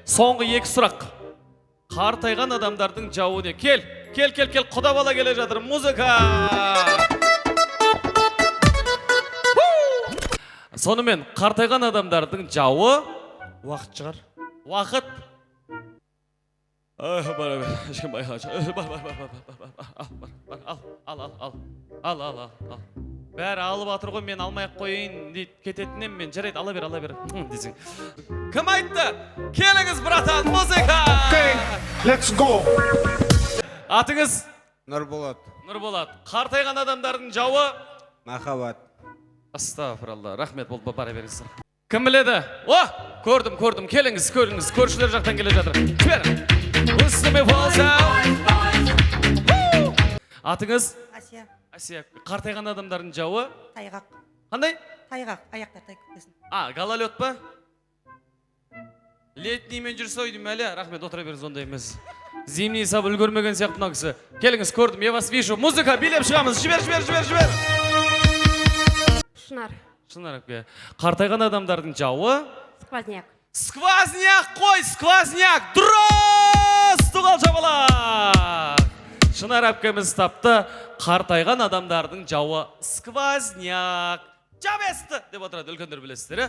Соңғы екі сұрақ. Қартайған адамдардың жауы не? Кел, құда бала келе жатыр. Музыка! Сонымен, қартайған адамдардың жауы уақыт шығар. Уақыт. Ал. Бәрі алып атыр ғой, мен алмай қойын дейді, кететінен мен жарайды, ала бер десең. Кім айтты? Келіңіз, братан, музыка! Okay, let's go. Атыңыз? Нұрболат. Нұрболат. Қартайған адамдардың жауы? Махаббат. Астағфиралла, рахмет болды, бара беріңіз. Кім біледі? О, көрдім, келіңіз, көршілер жақтан келе жатыр. Жібер! Үстіме болса! Атыңыз? Асия. Қартайған адамдардың жауы? Тайғақ. Қандай? Тайғақ, аяқтар тайып кетсін. Гололед па? Летниймен жүрсе ойдым әлі. Рахмет, отыра беріңіз, ондай емес. Зимний сап үлгермеген сияқты мына кісі. Келіңіз, көрдім, я вас вижу. Музыка, билеп шығамыз. Жібер. Шынар әпке. Қартайған адамдардың жауы? Сквозняк. Сквозняк қой, сквозняк. Дұрыс! Туғал жабалақ! Шынар әпкеміз тапты. Қартайған адамдардың жауы сквозняк. Жабесті! Деп отырады, үлкендер білесіздер.